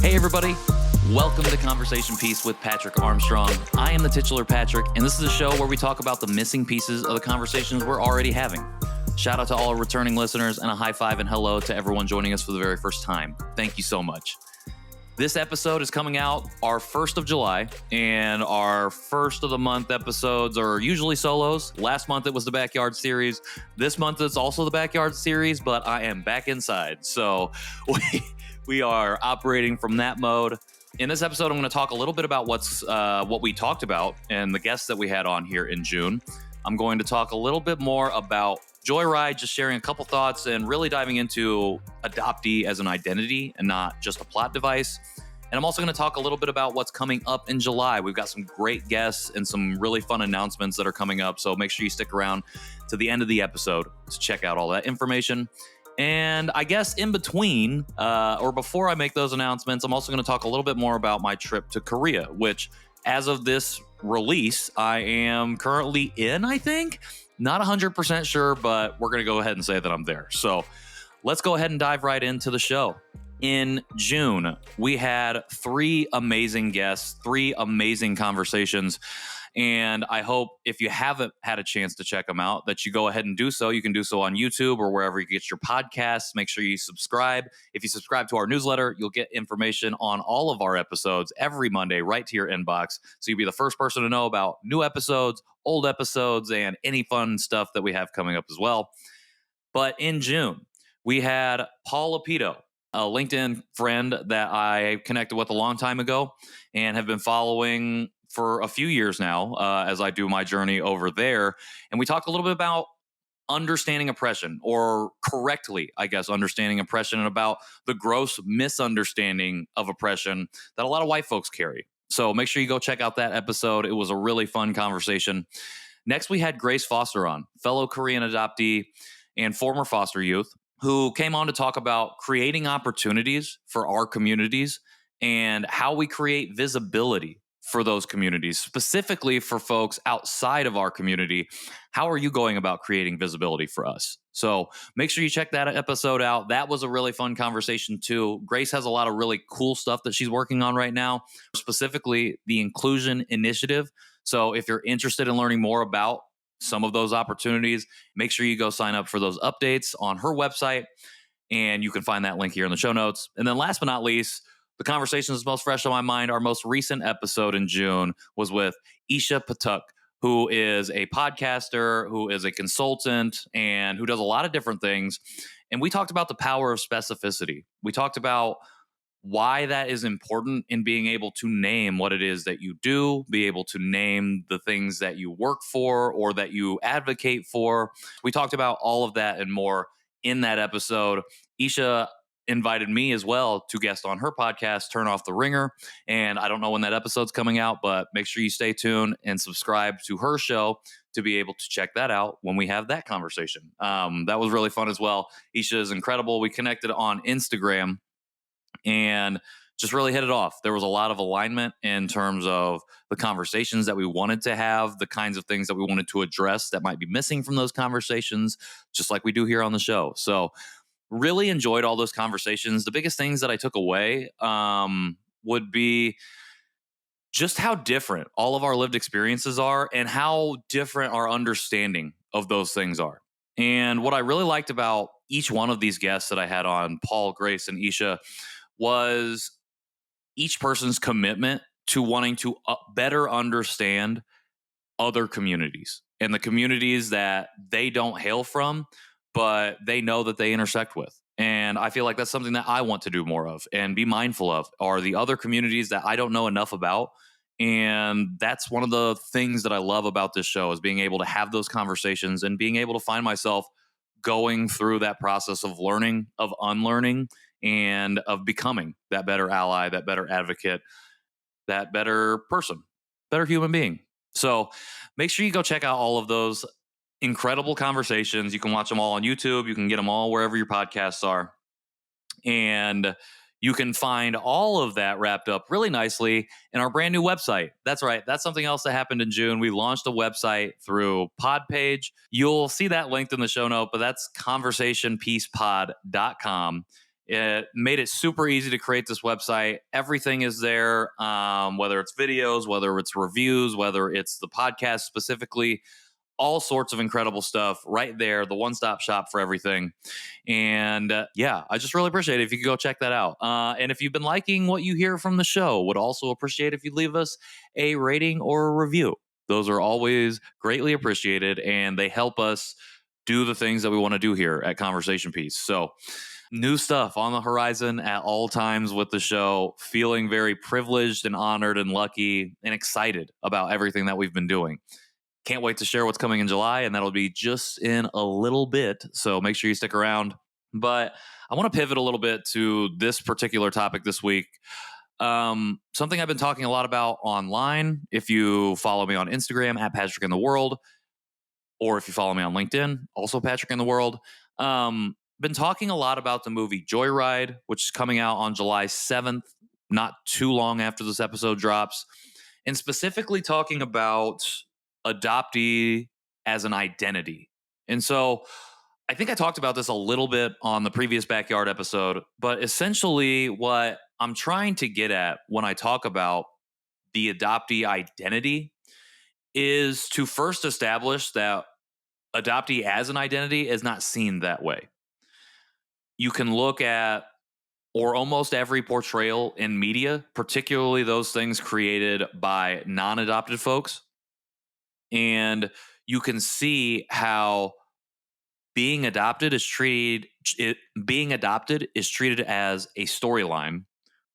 Hey everybody, welcome to Conversation Piece with Patrick Armstrong. I am the titular Patrick, and this is a show where we talk about the missing pieces of the conversations we're already having. Shout out to all our returning listeners, and a high five and hello to everyone joining us for the very first time. Thank you so much. This episode is coming out our 1st of July, and our first of the month episodes are usually solos. Last month it was the Backyard Series. This month it's also the Backyard Series, but I am back inside, so we are operating from that mode. In this episode, I'm going to talk a little bit about what we talked about and the guests that we had on here in June. I'm going to talk a little bit more about Joyride, just sharing a couple thoughts and really diving into adoptee as an identity and not just a plot device. And I'm also going to talk a little bit about what's coming up in July. We've got some great guests and some really fun announcements that are coming up. So make sure you stick around to the end of the episode to check out all that information. And I guess in between, or before I make those announcements, I'm also going to talk a little bit more about my trip to Korea, which as of this release, I am currently in, I think. Not 100% sure, but we're going to go ahead and say that I'm there. So let's go ahead and dive right into the show. In June, we had 3 amazing guests, 3 amazing conversations. And I hope if you haven't had a chance to check them out, that you go ahead and do so. You can do so on YouTube or wherever you get your podcasts. Make sure you subscribe. If you subscribe to our newsletter, you'll get information on all of our episodes every Monday right to your inbox. So you'll be the first person to know about new episodes, old episodes, and any fun stuff that we have coming up as well. But in June, we had Paul Lapito, a LinkedIn friend that I connected with a long time ago and have been following for a few years now as I do my journey over there. And we talked a little bit about understanding oppression, or correctly, I guess, understanding oppression, and about the gross misunderstanding of oppression that a lot of white folks carry. So make sure you go check out that episode. It was a really fun conversation. Next, we had Grace Foster on, fellow Korean adoptee and former foster youth, who came on to talk about creating opportunities for our communities and how we create visibility for those communities, specifically for folks outside of our community. How are you going about creating visibility for us? So make sure you check that episode out. That was a really fun conversation too. Grace has a lot of really cool stuff that she's working on right now, specifically the Inclusion Initiative. So if you're interested in learning more about some of those opportunities, make sure you go sign up for those updates on her website, and you can find that link here in the show notes. And then last but not least, the conversation that's most fresh on my mind, our most recent episode in June, was with Isha Patuk, who is a podcaster, who is a consultant, and who does a lot of different things. And we talked about the power of specificity. We talked about why that is important in being able to name what it is that you do, be able to name the things that you work for or that you advocate for. We talked about all of that and more in that episode. Isha invited me as well to guest on her podcast, Turn Off the Ringer. And I don't know when that episode's coming out, but make sure you stay tuned and subscribe to her show to be able to check that out when we have that conversation. That was really fun as well. Isha is incredible. We connected on Instagram and just really hit it off. There was a lot of alignment in terms of the conversations that we wanted to have, the kinds of things that we wanted to address that might be missing from those conversations, just like we do here on the show. So really enjoyed all those conversations. The biggest things that I took away would be just how different all of our lived experiences are and how different our understanding of those things are. And what I really liked about each one of these guests that I had on, Paul, Grace, and Isha, was each person's commitment to wanting to better understand other communities and the communities that they don't hail from, but they know that they intersect with. And I feel like that's something that I want to do more of and be mindful of, are the other communities that I don't know enough about. And that's one of the things that I love about this show, is being able to have those conversations and being able to find myself going through that process of learning, of unlearning, and of becoming that better ally, that better advocate, that better person, better human being. So make sure you go check out all of those incredible conversations. You can watch them all on YouTube. You can get them all wherever your podcasts are. And you can find all of that wrapped up really nicely in our brand new website. That's right. That's something else that happened in June. We launched a website through Podpage. You'll see that linked in the show note, but that's conversationpiecePod.com. It made it super easy to create this website. Everything is there, whether it's videos, whether it's reviews, whether it's the podcast specifically, all sorts of incredible stuff right there, the one-stop shop for everything. And yeah, I just really appreciate it if you could go check that out. And if you've been liking what you hear from the show, would also appreciate if you leave us a rating or a review. Those are always greatly appreciated, and they help us do the things that we want to do here at Conversation Piece. So new stuff on the horizon at all times with the show. Feeling very privileged and honored and lucky and excited about everything that we've been doing. Can't wait to share what's coming in July, and that'll be just in a little bit. So make sure you stick around. But I want to pivot a little bit to this particular topic this week. Something I've been talking a lot about online. If you follow me on Instagram at Patrick in the World, or if you follow me on LinkedIn, also Patrick in the World. Been talking a lot about the movie Joyride, which is coming out on July 7th, not too long after this episode drops, and specifically talking about adoptee as an identity. And so I think I talked about this a little bit on the previous Backyard episode, but essentially what I'm trying to get at when I talk about the adoptee identity is to first establish that adoptee as an identity is not seen that way. You can look at or almost every portrayal in media, particularly those things created by non-adopted folks, and you can see how being adopted is treated as a storyline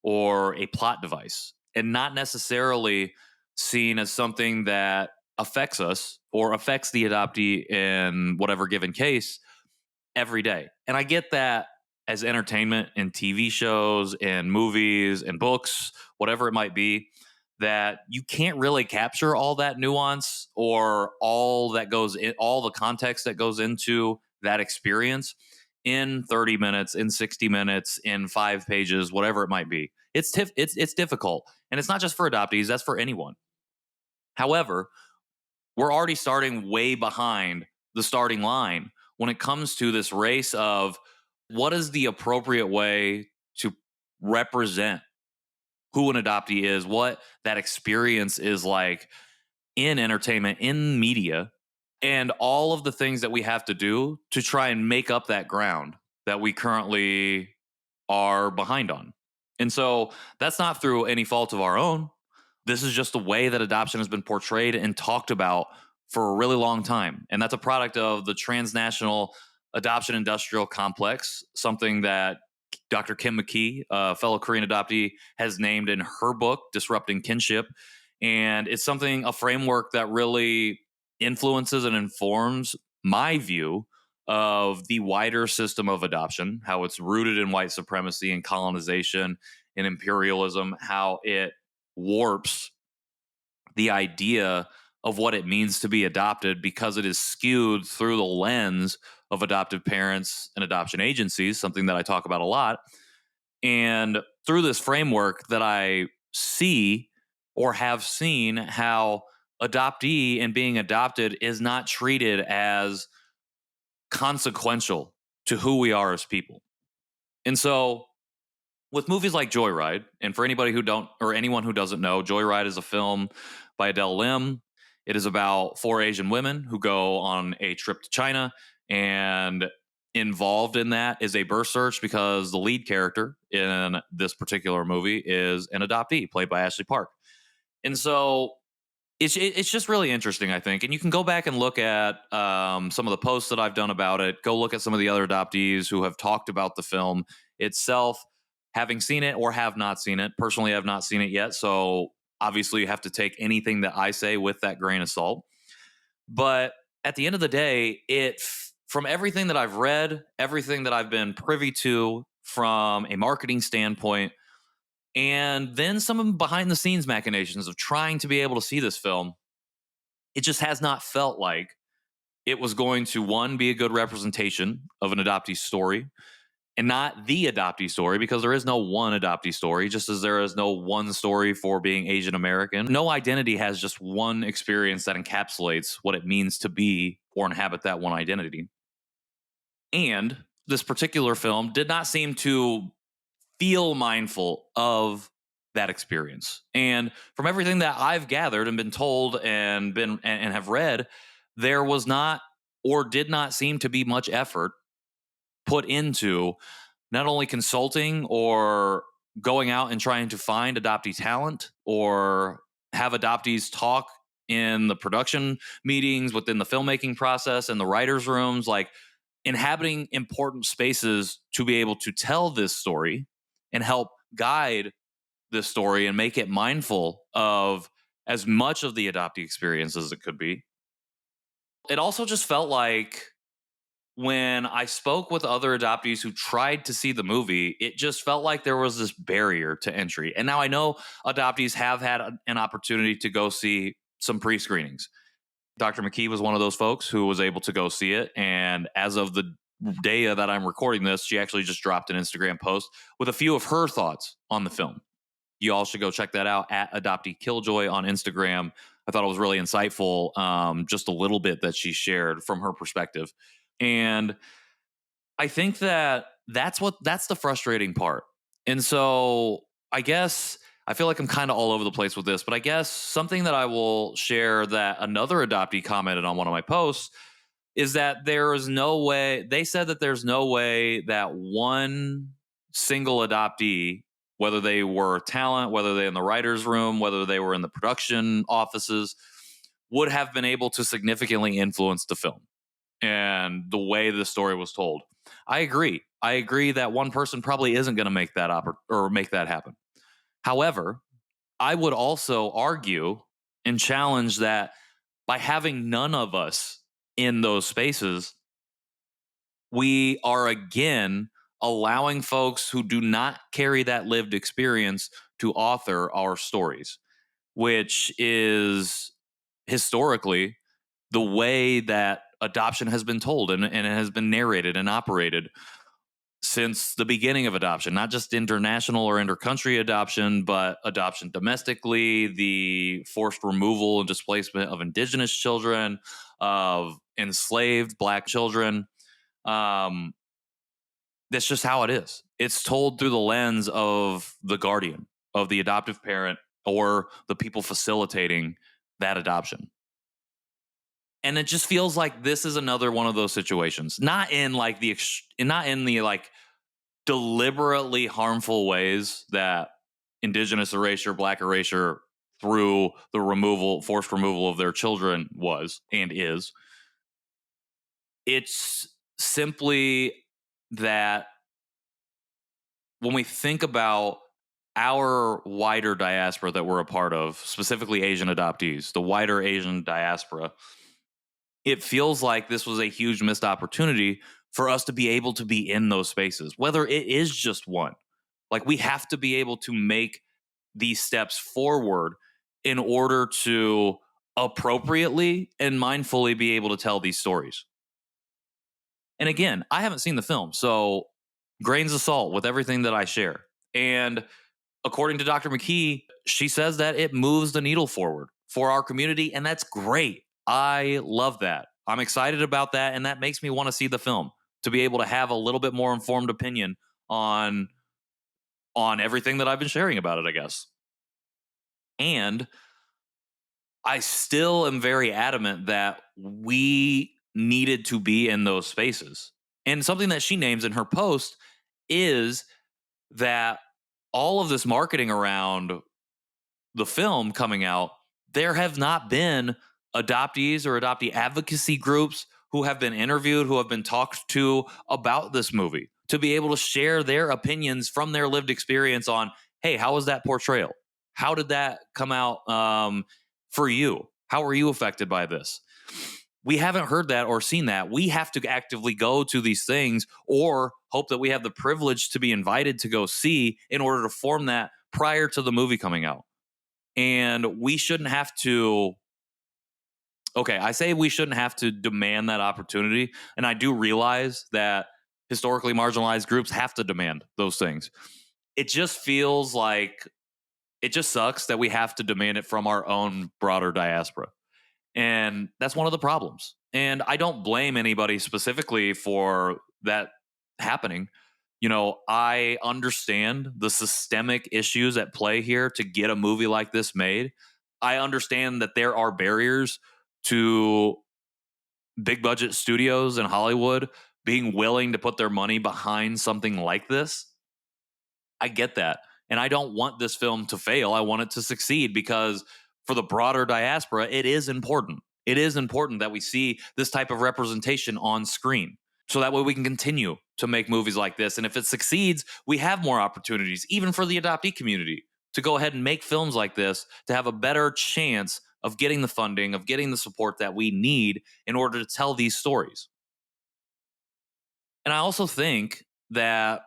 or a plot device, and not necessarily seen as something that affects us or affects the adoptee in whatever given case every day. And I get that as entertainment in TV shows and movies and books, whatever it might be, that you can't really capture all that nuance or all that goes in, all the context that goes into that experience in 30 minutes, in 60 minutes, in 5 pages, whatever it might be. It's difficult. And it's not just for adoptees, that's for anyone. However, we're already starting way behind the starting line when it comes to this race of what is the appropriate way to represent who an adoptee is, what that experience is like in entertainment, in media, and all of the things that we have to do to try and make up that ground that we currently are behind on. And so that's not through any fault of our own. This is just the way that adoption has been portrayed and talked about for a really long time. And that's a product of the transnational adoption industrial complex, something that Dr. Kim McKee, a fellow Korean adoptee, has named in her book, Disrupting Kinship. And it's something, a framework that really influences and informs my view of the wider system of adoption, how it's rooted in white supremacy and colonization and imperialism, how it warps the idea of what it means to be adopted because it is skewed through the lens of adoptive parents and adoption agencies, something that I talk about a lot. And through this framework that I see or have seen how adoptee and being adopted is not treated as consequential to who we are as people. And so with movies like Joyride, and for anybody who don't, or anyone who doesn't know, Joyride is a film by Adele Lim. It is about 4 Asian women who go on a trip to China, and involved in that is a birth search because the lead character in this particular movie is an adoptee played by Ashley Park. And so it's just really interesting, I think. And you can go back and look at some of the posts that I've done about it. Go look at some of the other adoptees who have talked about the film itself, having seen it or have not seen it. Personally, I have not seen it yet. So obviously you have to take anything that I say with that grain of salt. But at the end of the day, from everything that I've read, everything that I've been privy to from a marketing standpoint, and then some behind the scenes machinations of trying to be able to see this film, it just has not felt like it was going to, one, be a good representation of an adoptee story, and not the adoptee story, because there is no one adoptee story, just as there is no one story for being Asian American. No identity has just one experience that encapsulates what it means to be or inhabit that one identity. And this particular film did not seem to feel mindful of that experience. And from everything that I've gathered and been told and and have read, there was not or did not seem to be much effort put into not only consulting or going out and trying to find adoptee talent or have adoptees talk in the production meetings within the filmmaking process and the writers' rooms, like inhabiting important spaces to be able to tell this story and help guide this story and make it mindful of as much of the adoptee experience as it could be. It also just felt like when I spoke with other adoptees who tried to see the movie, it just felt like there was this barrier to entry. And now I know adoptees have had an opportunity to go see some pre screenings. Dr. McKee was one of those folks who was able to go see it. And as of the day that I'm recording this, she actually just dropped an Instagram post with a few of her thoughts on the film. You all should go check that out at Adoptee Killjoy on Instagram. I thought it was really insightful, just a little bit that she shared from her perspective. And I think that that's the frustrating part. And so I guess I feel like I'm kind of all over the place with this, but I guess something that I will share that another adoptee commented on one of my posts is that there is no way, they said that there's no way that one single adoptee, whether they were talent, whether they in the writer's room, whether they were in the production offices, would have been able to significantly influence the film and the way the story was told. I agree. I agree that one person probably isn't going to make that or make that happen. However, I would also argue and challenge that by having none of us in those spaces, we are again allowing folks who do not carry that lived experience to author our stories, which is historically the way that adoption has been told and it has been narrated and operated since the beginning of adoption, not just international or intercountry adoption, but adoption domestically, the forced removal and displacement of indigenous children, of enslaved Black children. Um, that's just how it is. It's told through the lens of the guardian, of the adoptive parent, or the people facilitating that adoption. And it just feels like this is another one of those situations, not in like not in the like deliberately harmful ways that indigenous erasure, Black erasure through the forced removal of their children was and is. It's simply that when we think about our wider diaspora that we're a part of, specifically Asian adoptees, the wider Asian diaspora, it feels like this was a huge missed opportunity for us to be able to be in those spaces, whether it is just one. Like, we have to be able to make these steps forward in order to appropriately and mindfully be able to tell these stories. And again, I haven't seen the film, so grains of salt with everything that I share. And according to Dr. McKee, she says that it moves the needle forward for our community, and that's great. I love that. I'm excited about that, and that makes me want to see the film to be able to have a little bit more informed opinion on everything that I've been sharing about it, I guess. And I still am very adamant that we needed to be in those spaces. And something that she names in her post is that all of this marketing around the film coming out, there have not been adoptees or adoptee advocacy groups who have been interviewed, who have been talked to about this movie, to be able to share their opinions from their lived experience on, hey, how was that portrayal? How did that come out for you? How were you affected by this? We haven't heard that or seen that. We have to actively go to these things or hope that we have the privilege to be invited to go see in order to form that prior to the movie coming out. And we shouldn't have to, okay, I say we shouldn't have to demand that opportunity. And I do realize that historically marginalized groups have to demand those things. It just feels like it just sucks that we have to demand it from our own broader diaspora. And that's one of the problems. And I don't blame anybody specifically for that happening. I understand the systemic issues at play here to get a movie like this made. I understand that there are barriers to big budget studios in Hollywood being willing to put their money behind something like this. I get that. And I don't want this film to fail. I want it to succeed because for the broader diaspora, it is important. It is important that we see this type of representation on screen. So that way we can continue to make movies like this. And if it succeeds, we have more opportunities, even for the adoptee community, to go ahead and make films like this to have a better chance of getting the funding, of getting the support that we need in order to tell these stories. And I also think that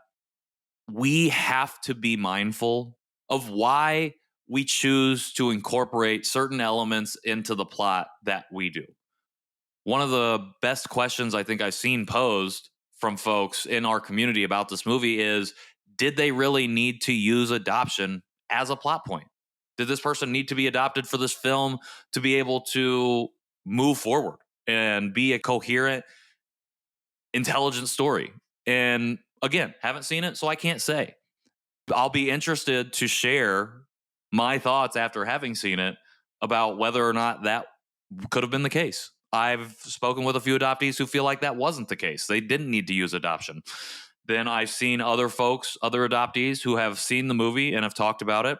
we have to be mindful of why we choose to incorporate certain elements into the plot that we do. One of the best questions I think I've seen posed from folks in our community about this movie is, did they really need to use adoption as a plot point? Did this person need to be adopted for this film to be able to move forward and be a coherent, intelligent story? And again, haven't seen it, so I can't say. I'll be interested to share my thoughts after having seen it about whether or not that could have been the case. I've spoken with a few adoptees who feel like that wasn't the case. They didn't need to use adoption. Then I've seen other folks, other adoptees who have seen the movie and have talked about it,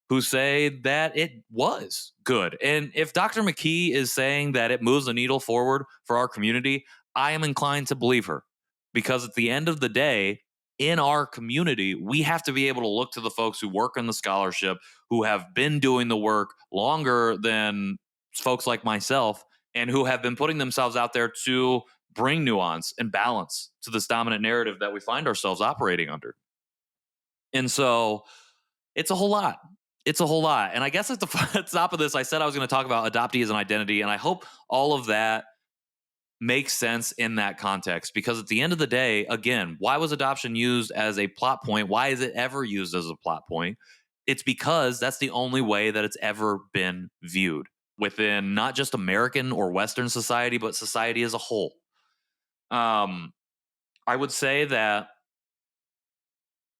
who say that it was good. And if Dr. McKee is saying that it moves the needle forward for our community, I am inclined to believe her. Because at the end of the day, in our community, we have to be able to look to the folks who work in the scholarship, who have been doing the work longer than folks like myself, and who have been putting themselves out there to bring nuance and balance to this dominant narrative that we find ourselves operating under. And so it's a whole lot. It's a whole lot. And I guess at the top of this, I said I was going to talk about adoptee as an identity. And I hope all of that makes sense in that context, because at the end of the day, again, why was adoption used as a plot point? Why is it ever used as a plot point? It's because that's the only way that it's ever been viewed within not just American or Western society, but society as a whole. I would say that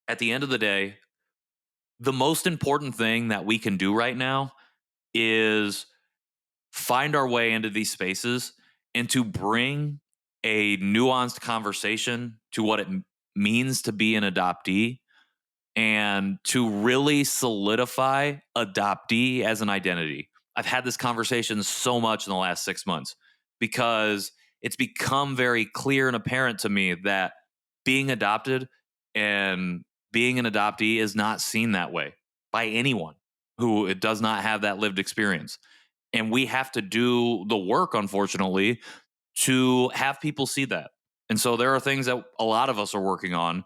at the end of the day, the most important thing that we can do right now is find our way into these spaces and to bring a nuanced conversation to what it means to be an adoptee, and to really solidify adoptee as an identity. I've had this conversation so much in the last 6 months because it's become very clear and apparent to me that being adopted and being an adoptee is not seen that way by anyone who it does not have that lived experience. And we have to do the work, unfortunately, to have people see that. And so there are things that a lot of us are working on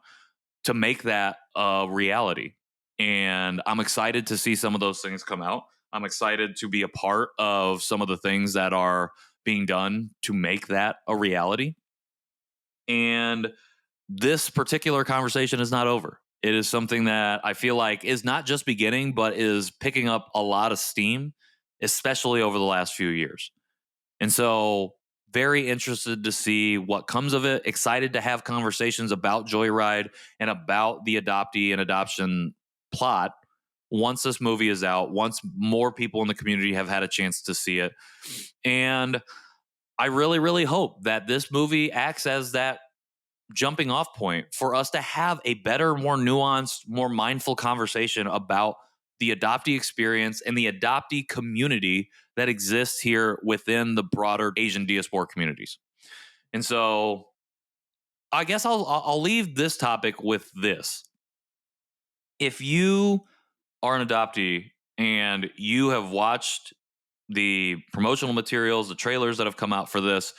to make that a reality. And I'm excited to see some of those things come out. I'm excited to be a part of some of the things that are being done to make that a reality. And this particular conversation is not over. It is something that I feel like is not just beginning, but is picking up a lot of steam, especially over the last few years. And so very interested to see what comes of it. Excited to have conversations about Joyride and about the adoptee and adoption plot once this movie is out, once more people in the community have had a chance to see it. And I really, really hope that this movie acts as that jumping off point for us to have a better, more nuanced, more mindful conversation about the adoptee experience and the adoptee community that exists here within the broader Asian diaspora communities. And so I guess I'll leave this topic with this. If you are an adoptee and you have watched the promotional materials, the trailers that have come out for this,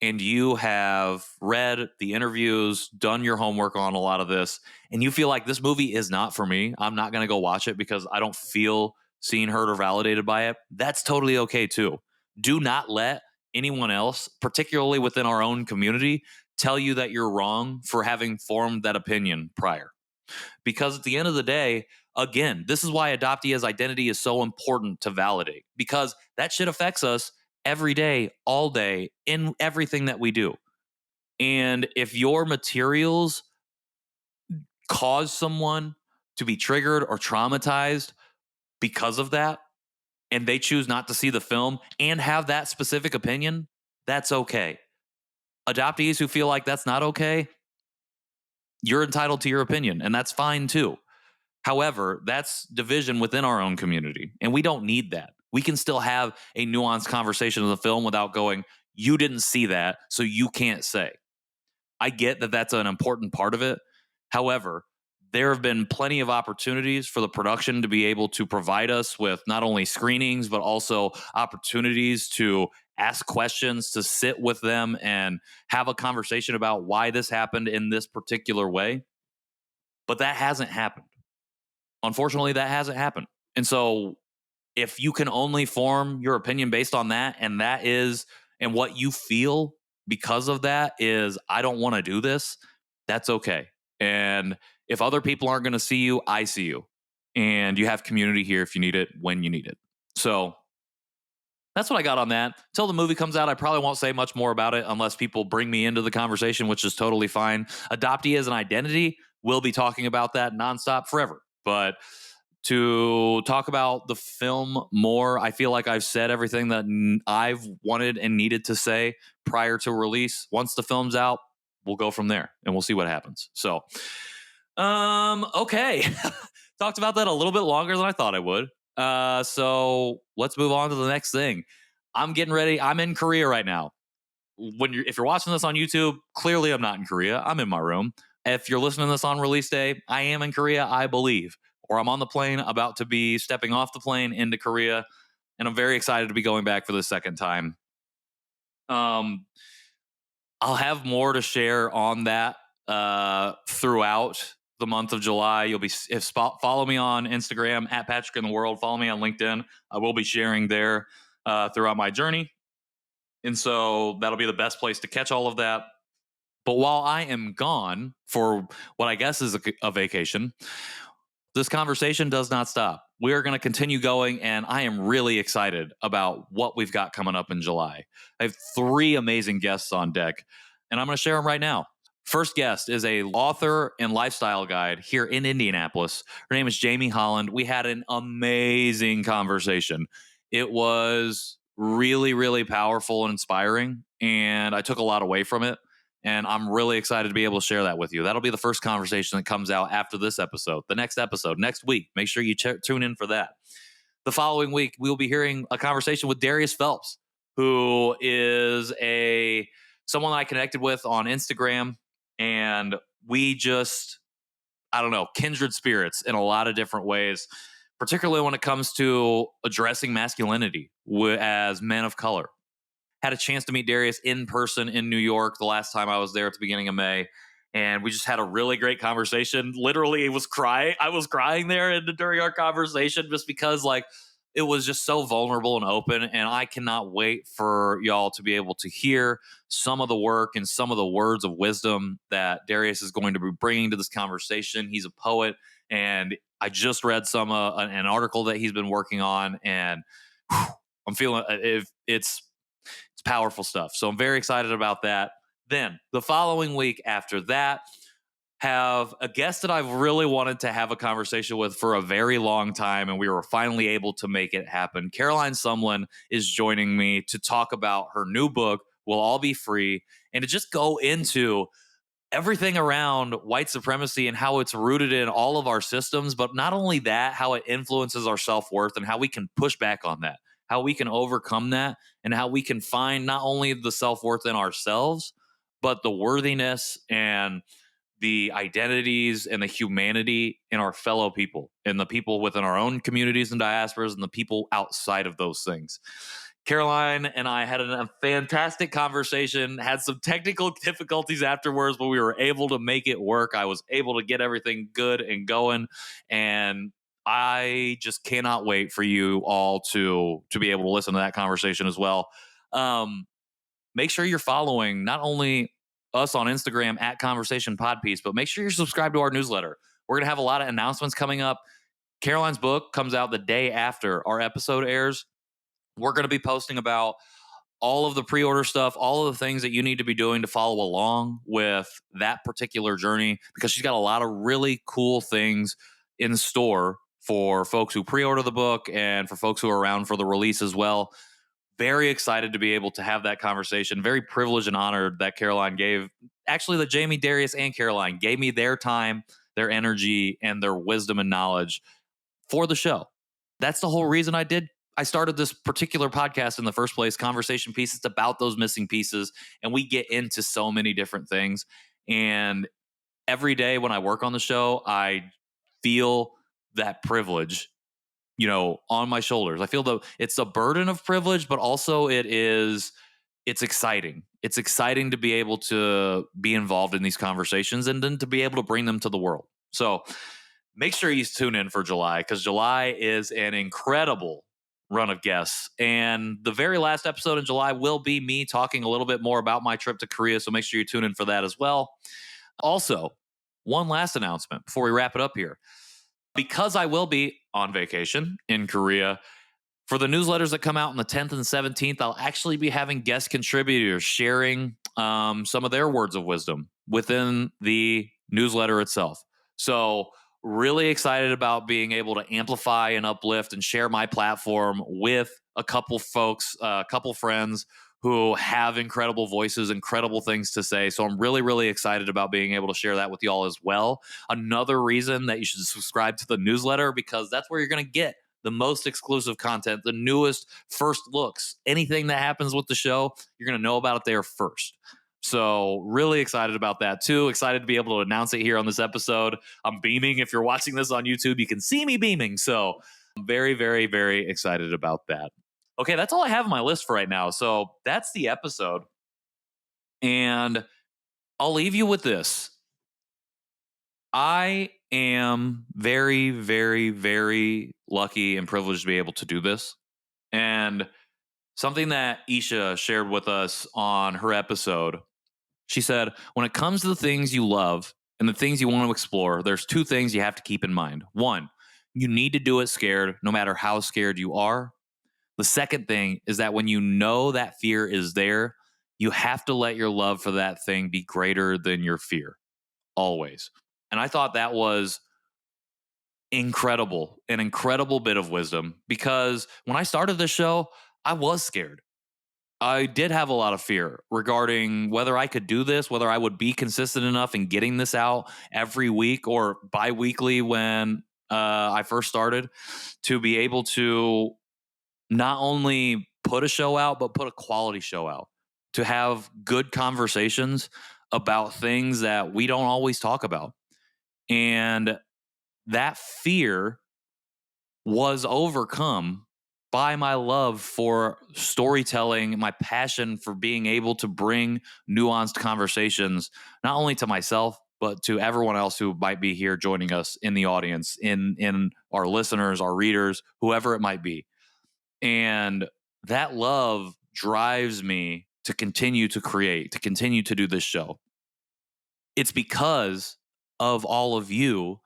and you have read the interviews, done your homework on a lot of this, and you feel like this movie is not for me, I'm not going to go watch it because I don't feel seen, heard, or validated by it, that's totally okay too. Do not let anyone else, particularly within our own community, tell you that you're wrong for having formed that opinion prior. Because at the end of the day, again, this is why adoptee as identity is so important to validate, because that shit affects us every day, all day, in everything that we do. And if your materials cause someone to be triggered or traumatized because of that, and they choose not to see the film and have that specific opinion, that's okay. Adoptees who feel like that's not okay, you're entitled to your opinion, and that's fine too. However, that's division within our own community, and we don't need that. We can still have a nuanced conversation of the film without going, you didn't see that, so you can't say. I get that that's an important part of it. However, there have been plenty of opportunities for the production to be able to provide us with not only screenings, but also opportunities to ask questions, to sit with them and have a conversation about why this happened in this particular way. But that hasn't happened. Unfortunately, that hasn't happened. And so if you can only form your opinion based on that, and what you feel because of that is, I don't want to do this, that's okay. And if other people aren't going to see you, I see you. And you have community here if you need it, when you need it. So that's what I got on that. Until the movie comes out, I probably won't say much more about it unless people bring me into the conversation, which is totally fine. Adoptee as an identity, we'll be talking about that nonstop forever. But to talk about the film more, I feel like I've said everything that I've wanted and needed to say prior to release. Once the film's out, we'll go from there and we'll see what happens. So, okay. Talked about that a little bit longer than I thought I would. So let's move on to the next thing. I'm getting ready. I'm in Korea right now. If you're watching this on YouTube, clearly I'm not in Korea. I'm in my room. If you're listening to this on release day, I am in Korea, I believe, or I'm on the plane about to be stepping off the plane into Korea, and I'm very excited to be going back for the second time. I'll have more to share on that throughout the month of July. Follow me on Instagram at Patrick in the World. Follow me on LinkedIn. I will be sharing there throughout my journey. And so that'll be the best place to catch all of that. But while I am gone for what I guess is a vacation, this conversation does not stop. We are going to continue going, and I am really excited about what we've got coming up in July. I have 3 amazing guests on deck, and I'm going to share them right now. First guest is a author and lifestyle guide here in Indianapolis. Her name is Jamie Holland. We had an amazing conversation. It was really, really powerful and inspiring, and I took a lot away from it. And I'm really excited to be able to share that with you. That'll be the first conversation that comes out after this episode. The next episode, next week, make sure you tune in for that. The following week, we'll be hearing a conversation with Darius Phelps, who is someone I connected with on Instagram. And we just, I don't know, kindred spirits in a lot of different ways, particularly when it comes to addressing masculinity as men of color. Had a chance to meet Darius in person in New York the last time I was there at the beginning of May. And we just had a really great conversation. Literally, I was crying there during our conversation just because it was just so vulnerable and open. And I cannot wait for y'all to be able to hear some of the work and some of the words of wisdom that Darius is going to be bringing to this conversation. He's a poet, and I just read an article that he's been working on, and I'm feeling it's powerful stuff. So I'm very excited about that. Then the following week after that, have a guest that I've really wanted to have a conversation with for a very long time, and we were finally able to make it happen. Caroline Sumlin is joining me to talk about her new book, We'll All Be Free, and to just go into everything around white supremacy and how it's rooted in all of our systems, but not only that, how it influences our self-worth and how we can push back on that, how we can overcome that, and how we can find not only the self-worth in ourselves, but the worthiness and the identities and the humanity in our fellow people and the people within our own communities and diasporas and the people outside of those things. Caroline and I had a fantastic conversation, had some technical difficulties afterwards, but we were able to make it work. I was able to get everything good and going, and I just cannot wait for you all to be able to listen to that conversation as well. Make sure you're following not only us on Instagram at Conversation Podpiece, but make sure you're subscribed to our newsletter. We're going to have a lot of announcements coming up. Caroline's book comes out the day after our episode airs. We're going to be posting about all of the pre-order stuff, all of the things that you need to be doing to follow along with that particular journey, because she's got a lot of really cool things in store for folks who pre-order the book and for folks who are around for the release as well. Very excited to be able to have that conversation. Very privileged and honored that Caroline gave, actually that Jamie, Darius, and Caroline gave me their time, their energy, and their wisdom and knowledge for the show. That's the whole reason I started this particular podcast in the first place, Conversation Piece. It's about those missing pieces, and we get into so many different things. And every day when I work on the show, I feel that privilege, on my shoulders. I feel it's a burden of privilege, but also it's exciting. It's exciting to be able to be involved in these conversations and then to be able to bring them to the world. So make sure you tune in for July, because July is an incredible run of guests. And the very last episode in July will be me talking a little bit more about my trip to Korea. So make sure you tune in for that as well. Also, one last announcement before we wrap it up here. Because I will be on vacation in Korea, for the newsletters that come out on the 10th and 17th, I'll actually be having guest contributors sharing some of their words of wisdom within the newsletter itself. So really excited about being able to amplify and uplift and share my platform with a couple folks, a couple friends who have incredible voices, incredible things to say. So I'm really, really excited about being able to share that with y'all as well. Another reason that you should subscribe to the newsletter, because that's where you're going to get the most exclusive content, the newest first looks, anything that happens with the show, you're going to know about it there first. So really excited about that too. Excited to be able to announce it here on this episode. I'm beaming. If you're watching this on YouTube, you can see me beaming. So I'm very, very, very excited about that. Okay, that's all I have on my list for right now. So that's the episode. And I'll leave you with this. I am very, very, very lucky and privileged to be able to do this. And something that Isha shared with us on her episode, she said, when it comes to the things you love and the things you want to explore, there's two things you have to keep in mind. One, you need to do it scared, no matter how scared you are. The second thing is that when you know that fear is there, you have to let your love for that thing be greater than your fear, always. And I thought that was incredible, an incredible bit of wisdom, because when I started this show, I was scared. I did have a lot of fear regarding whether I could do this, whether I would be consistent enough in getting this out every week or bi-weekly when I first started, to be able to not only put a show out, but put a quality show out, to have good conversations about things that we don't always talk about. And that fear was overcome by my love for storytelling, my passion for being able to bring nuanced conversations, not only to myself, but to everyone else who might be here joining us in the audience, in our listeners, our readers, whoever it might be. And that love drives me to continue to create, to continue to do this show. It's because of all of you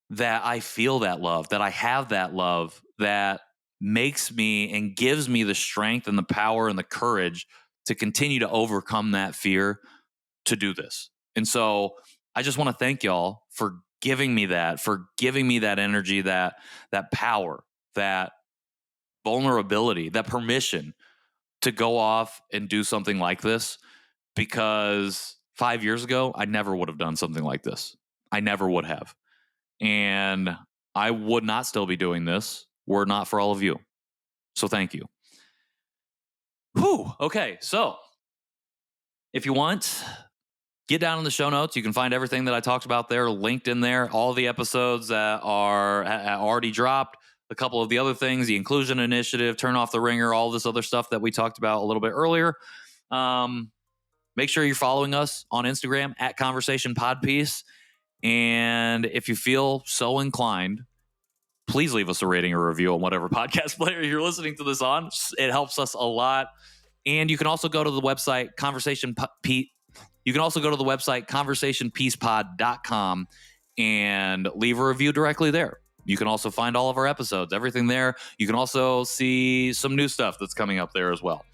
that I feel that love, that I have that love, that makes me and gives me the strength and the power and the courage to continue to overcome that fear to do this. And so I just want to thank y'all for giving me that, for giving me that energy, that power, that vulnerability, that permission to go off and do something like this, because 5 years ago, I never would have done something like this. I never would have. And I would not still be doing this were it not for all of you. So thank you. Whew. Okay. So if you want, get down in the show notes. You can find everything that I talked about there linked in there. All the episodes that are already dropped. A couple of the other things, the inclusion initiative, turn off the ringer, all this other stuff that we talked about a little bit earlier. Make sure you're following us on Instagram at Conversation Podpiece. And if you feel so inclined, please leave us a rating or review on whatever podcast player you're listening to this on. It helps us a lot. And you can also go to the website, You can also go to the website, conversationpeacepod.com, and leave a review directly there. You can also find all of our episodes, everything there. You can also see some new stuff that's coming up there as well.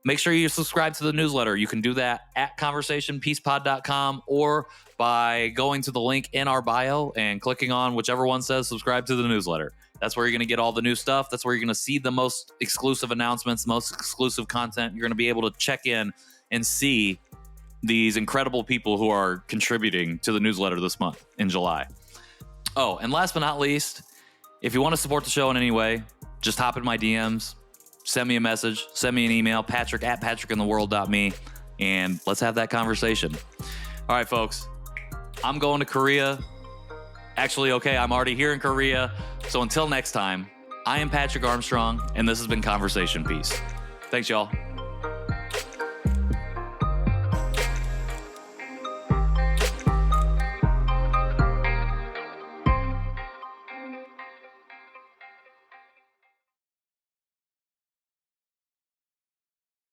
Make sure you subscribe to the newsletter. You can do that at conversationpeacepod.com or by going to the link in our bio and clicking on whichever one says subscribe to the newsletter. That's where you're going to get all the new stuff. That's where you're going to see the most exclusive announcements, most exclusive content. You're going to be able to check in and see these incredible people who are contributing to the newsletter this month in July. Oh, and last but not least, if you want to support the show in any way, just hop in my DMs. Send me a message, send me an email, patrick@patrickintheworld.me, and let's have that conversation. All right, folks, I'm going to Korea. Actually, okay, I'm already here in Korea. So until next time, I am Patrick Armstrong, and this has been Conversation Piece. Thanks, y'all.